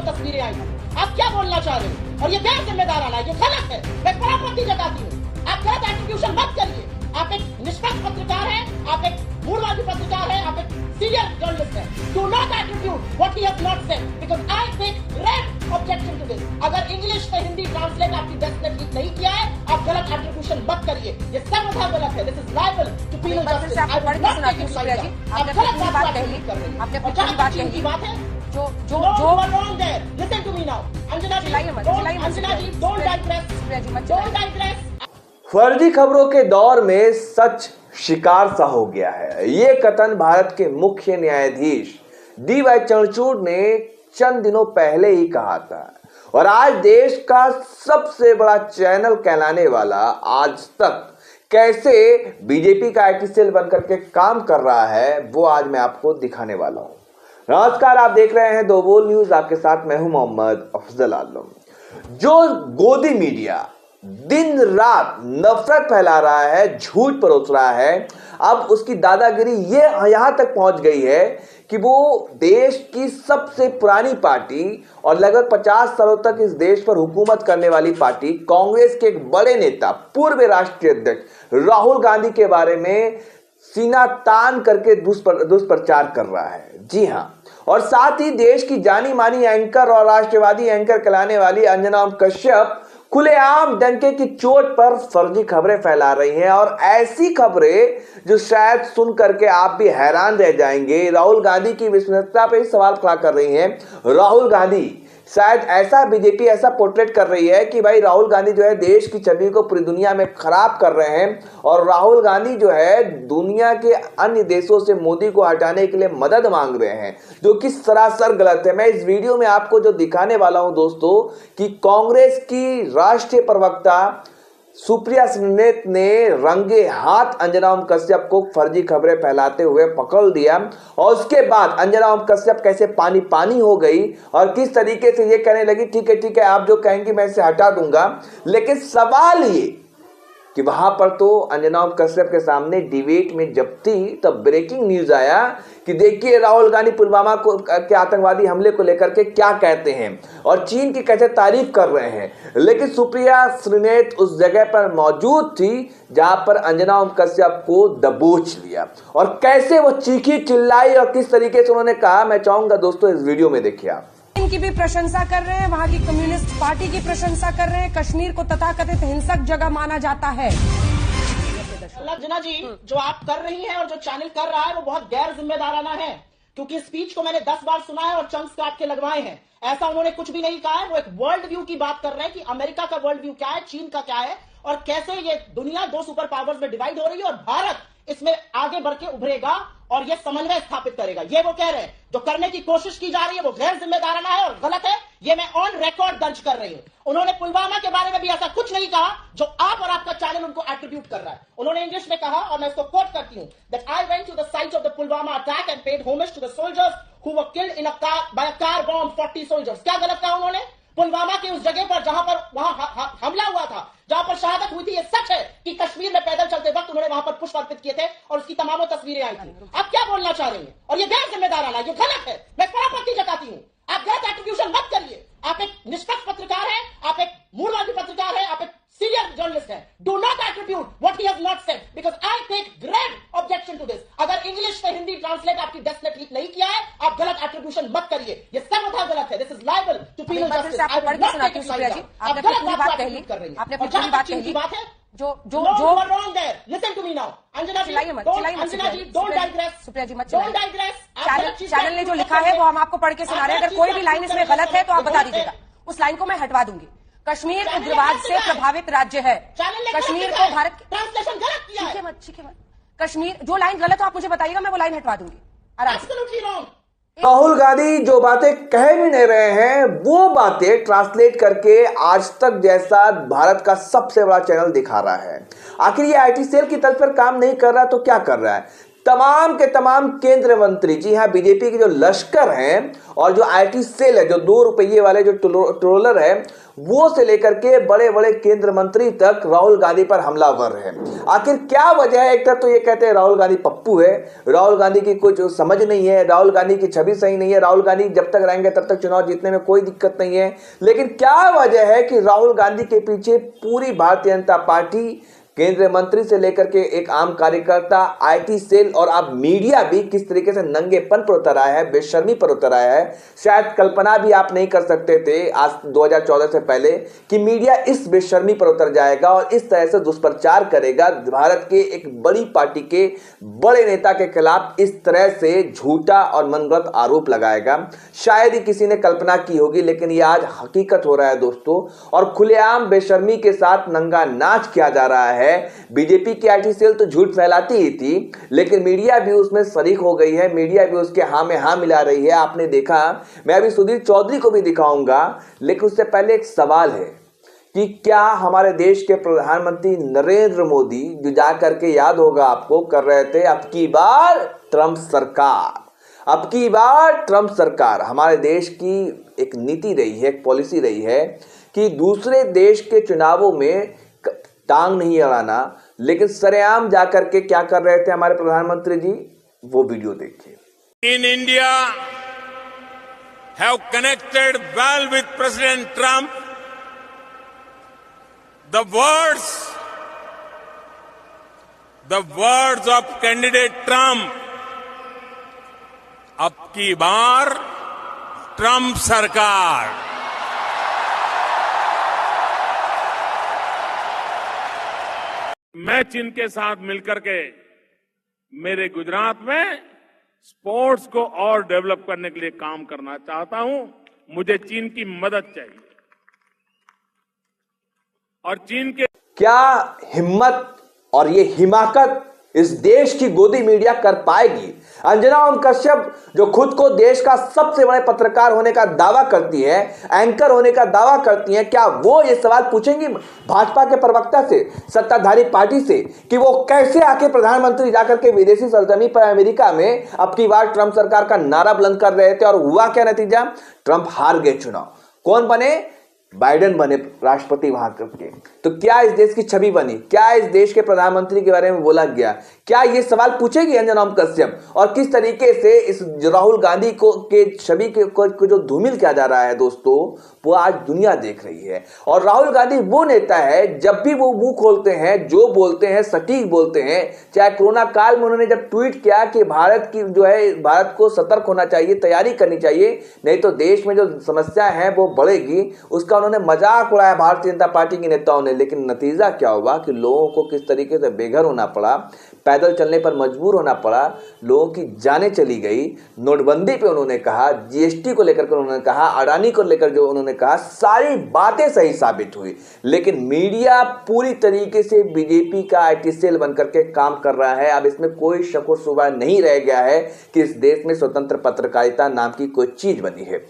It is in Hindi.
तमाम तस्वीरें आई थी। आप क्या बोलना चाह रहे हो? और ये गैर जिम्मेदाराना है, ये गलत है। मैं परापत्ति जताती हूँ। आप गलत एट्रीब्यूशन मत करिए। आप एक निष्पक्ष पत्रकार हैं, आप एक मूलवादी पत्रकार हैं, आप एक सीरियल जर्नलिस्ट हैं। Do not attribute what he has not said because I take great objection to this. अगर इंग्लिश से हिंदी ट्रांसलेट आपकी डेस्क ने ठीक नहीं किया है, आप गलत एट्रीब्यूशन मत करिए। ये सर्वथा गलत है। This is liable to penal justice. आपको पढ़ के सुनाती हूँ सुप्रिया जी, आपने पूरी बात कह ली, आपने पूरी बात कह ली। बात है जो जो No, जो you are wrong there. Listen to me now. Anjana ji, don't digress. Don't digress. फर्जी खबरों के दौर में सच शिकार सा हो गया है। ये कथन भारत के मुख्य न्यायाधीश डी.वाई. चंद्रचूड़ ने चंद दिनों पहले ही कहा था और आज देश का सबसे बड़ा चैनल कहलाने वाला आज तक कैसे बीजेपी का आईटी सेल बनकर के काम कर रहा है वो आज मैं आपको दिखाने वाला हूं। नमस्कार, आप देख रहे हैं दो बोल न्यूज। आपके साथ मैं हूं मोहम्मद अफजल आलम। जो गोदी मीडिया दिन रात नफरत फैला रहा है, झूठ परोस रहा है, अब उसकी दादागिरी ये यहां तक पहुंच गई है कि वो देश की सबसे पुरानी पार्टी और लगभग 50 सालों तक इस देश पर हुकूमत करने वाली पार्टी कांग्रेस के एक बड़े नेता पूर्व राष्ट्रीय अध्यक्ष राहुल गांधी के बारे में सीना तान करके दुष्प्रचार कर रहा है। जी हां, और साथ ही देश की जानी मानी एंकर और राष्ट्रवादी एंकर कहलाने वाली अंजना कश्यप खुलेआम डंके की चोट पर फर्जी खबरें फैला रही हैं और ऐसी खबरें जो शायद सुन करके आप भी हैरान रह जाएंगे। राहुल गांधी की विश्वसनीयता पर सवाल खड़ा कर रही हैं। राहुल गांधी शायद ऐसा बीजेपी ऐसा पोर्ट्रेट कर रही है कि भाई राहुल गांधी जो है देश की छवि को पूरी दुनिया में खराब कर रहे हैं और राहुल गांधी जो है दुनिया के अन्य देशों से मोदी को हटाने के लिए मदद मांग रहे हैं, जो कि सरासर गलत है। मैं इस वीडियो में आपको जो दिखाने वाला हूं दोस्तों कि कांग्रेस की राष्ट्रीय प्रवक्ता सुप्रिया श्रीनेत ने रंगे हाथ अंजना कश्यप को फर्जी खबरें फैलाते हुए पकड़ दिया और उसके बाद अंजना कश्यप कैसे पानी पानी हो गई और किस तरीके से ये कहने लगी ठीक है आप जो कहेंगे मैं इसे हटा दूंगा। लेकिन सवाल ये कि वहां पर तो अंजना कश्यप के सामने डिबेट में जब थी तब ब्रेकिंग न्यूज आया कि देखिए राहुल गांधी पुलवामा के आतंकवादी हमले को लेकर के क्या कहते हैं और चीन की कैसे तारीफ कर रहे हैं। लेकिन सुप्रिया श्रीनेत उस जगह पर मौजूद थी जहां पर अंजना कश्यप को दबोच लिया और कैसे वो चीखी चिल्लाई और किस तरीके से उन्होंने कहा, मैं चाहूंगा दोस्तों इस वीडियो में देखिए आप। की भी प्रशंसा कर रहे हैं, वहां की कम्युनिस्ट पार्टी की प्रशंसा कर रहे हैं। कश्मीर को तथाकथित हिंसक जगह माना जाता है। अंजना जी, जो आप कर रही हैं और जो चैनल कर रहा है वो बहुत गैर जिम्मेदाराना है, क्योंकि स्पीच को मैंने 10 बार सुना है और चंक्स काट के लगवाए हैं। ऐसा उन्होंने कुछ भी नहीं कहा है। वो एक वर्ल्ड व्यू की बात कर रहे हैं कि अमेरिका का वर्ल्ड व्यू क्या है, चीन का क्या है और कैसे ये दुनिया दो सुपर पावर्स में डिवाइड हो रही है और भारत इसमें आगे बढ़ के उभरेगा और ये समन्वय स्थापित करेगा। ये वो कह रहे हैं। जो करने की कोशिश की जा रही है वो गैर जिम्मेदाराना है और गलत है। ये मैं ऑन रिकॉर्ड दर्ज कर रही हूं। उन्होंने पुलवामा के बारे में भी ऐसा कुछ नहीं कहा जो आप और आपका चैनल उनको एट्रीब्यूट कर रहा है। उन्होंने इंग्लिश में कहा और मैं इसको कोट करती हूं that I went to the site of the Pulwama attack and paid homage to the soldiers who were killed in a car by a car bomb 40 soldiers. क्या गलत कहा उन्होंने? पुलवामा की उस जगह पर जहां पर वहां हमला हुआ था, जहां पर शहादत हुई थी, ये सच है कि कश्मीर में पैदल चलते वक्त उन्होंने वहां पर पुष्प अर्पित किए थे और उसकी तमाम तस्वीरें आई थी। आप क्या बोलना चाह रही हैं? और ये गैर जिम्मेदाराना है, ये गलत है। मैं परापत्ति जताती हूं। आप गलत एट्रीब्यूशन मत करिए। आप एक निष्पक्ष पत्रकार हैं, आप एक मूलवादी पत्रकार हैं, आप एक सीरियल जर्नलिस्ट हैं। Do not attribute what he has not said because I take great objection to this. अगर इंग्लिश से हिंदी ट्रांसलेट आपकी डेस्क ने ठीक नहीं किया है, आप गलत एट्रीब्यूशन मत करिए। ये सर्वथा गलत है। This is liable to penal justice. आपको पढ़ के सुनाती हूँ सुप्रिया जी, आपने पूरी बात कह ली, आपने पूरी बात कह ली। बात है जो जो you are wrong there. Listen to me now. Anjana ji, don't digress. Supriya जी मत Don't digress. चैनल ने जो लिखा है वो हम आपको पढ़ के सुना रहे हैं। अगर कोई भी लाइन इसमें गलत है तो आप बता दीजिएगा, उस लाइन को मैं हटवा दूंगी। कश्मीर उग्रवाद से प्रभावित राज्य है। कश्मीर को भारत ट्रांसलेशन गलत किया है। ठीक है कश्मीर जो लाइन गलत हो आप मुझे बताइएगा, मैं वो लाइन हटवा दूंगी आराम से। Absolutely wrong. राहुल गांधी जो बातें कह भी नहीं रहे हैं वो बातें ट्रांसलेट करके आज तक जैसा भारत का सबसे बड़ा चैनल दिखा रहा है। आखिर ये आईटी सेल की तर्ज पर काम नहीं कर रहा तो क्या कर रहा है? तमाम के तमाम केंद्रीय मंत्री, जी हां, बीजेपी के जो लश्कर हैं और जो आईटी सेल है, जो 2 रुपये वाले जो ट्रोलर है, वो से लेकर के बड़े बड़े केंद्र मंत्री तक राहुल गांधी पर हमलावर हैं। आखिर क्या वजह है? एक तरफ तो ये कहते हैं राहुल गांधी पप्पू है, राहुल गांधी की कुछ समझ नहीं है, राहुल गांधी की छवि सही नहीं है, राहुल गांधी जब तक रहेंगे तब तक चुनाव जीतने में कोई दिक्कत नहीं है। लेकिन क्या वजह है कि राहुल गांधी के पीछे पूरी भारतीय जनता पार्टी, केंद्रीय मंत्री से लेकर के एक आम कार्यकर्ता, आईटी सेल और अब मीडिया भी किस तरीके से नंगेपन पर उतर आया है, बेशर्मी पर उतर आया है? शायद कल्पना भी आप नहीं कर सकते थे आज 2014 से पहले कि मीडिया इस बेशर्मी पर उतर जाएगा और इस तरह से दुष्प्रचार करेगा, भारत के एक बड़ी पार्टी के बड़े नेता के खिलाफ इस तरह से झूठा और मनगढ़ंत आरोप लगाएगा। शायद ही किसी ने कल्पना की होगी, लेकिन यह आज हकीकत हो रहा है दोस्तों, और खुलेआम बेशर्मी के साथ नंगा नाच किया जा रहा है। बीजेपी की आईटी सेल तो झूठ फैलाती ही थी, लेकिन मीडिया भी उसमें शरीक हो गई है, मीडिया भी उसके हां में हां मिला रही है। आपने देखा, मैं अभी सुधीर चौधरी को भी दिखाऊंगा, लेकिन उससे पहले एक सवाल है कि क्या हमारे देश के प्रधानमंत्री नरेंद्र मोदी, जो जाकर के याद होगा आपको, कर रहे थे अब की बार ट्रंप सरकार, अब की बार ट्रंप सरकार। हमारे देश की एक नीति रही है, एक पॉलिसी रही है कि दूसरे देश के चुनावों में टांग नहीं अड़ाना, लेकिन सरेआम जाकर के क्या कर रहे थे हमारे प्रधानमंत्री जी, वो वीडियो देखिए। In India have connected well with president Trump, the words of candidate Trump, अब की बार ट्रंप सरकार। मैं चीन के साथ मिलकर के मेरे गुजरात में स्पोर्ट्स को और डेवलप करने के लिए काम करना चाहता हूं। मुझे चीन की मदद चाहिए और चीन के क्या हिम्मत और ये हिमाकत इस देश की गोदी मीडिया कर पाएगी? अंजना ओम कश्यप, जो खुद को देश का सबसे बड़े पत्रकार होने का दावा करती है, एंकर होने का दावा करती हैं, क्या वो ये सवाल पूछेंगी भाजपा के प्रवक्ता से, सत्ताधारी पार्टी से, कि वो कैसे आके प्रधानमंत्री जाकर के विदेशी सरजमी पर अमेरिका में अब की बार ट्रंप सरकार का नारा बुलंद कर रहे थे और हुआ क्या नतीजा? ट्रंप हार गए चुनाव। कौन बने? बाइडेन बने राष्ट्रपति वहां करके। तो क्या इस देश की छवि बनी? क्या इस देश के प्रधानमंत्री के बारे में बोला गया? क्या ये सवाल पूछेगी अंजना ओम कश्यप? और किस तरीके से इस राहुल गांधी को के छवि को जो धूमिल किया जा रहा है दोस्तों, वो आज दुनिया देख रही है। और राहुल गांधी वो नेता है, जब भी वो मुंह खोलते हैं, जो बोलते हैं सटीक बोलते हैं। चाहे कोरोना काल में उन्होंने जब ट्वीट किया कि भारत की जो है, भारत को सतर्क होना चाहिए, तैयारी करनी चाहिए, नहीं तो देश में जो समस्या है वो बढ़ेगी, उसका उन्होंने मजाक उड़ाया भारतीय जनता पार्टी के नेताओं ने। लेकिन नतीजा क्या हुआ कि लोगों को किस तरीके से बेघर होना पड़ा, पैदल चलने पर मजबूर होना पड़ा, लोगों की जानें चली गई। नोटबंदी पे उन्होंने कहा, जीएसटी को लेकर उन्होंने कहा, अडानी को लेकर जो उन्होंने कहा, सारी बातें सही साबित हुई। लेकिन मीडिया पूरी तरीके से बीजेपी का आईटी सेल बनकर के काम कर रहा है। अब इसमें कोई शक व शुबा नहीं रह गया है कि इस देश में स्वतंत्र पत्रकारिता नाम की कोई चीज बनी है।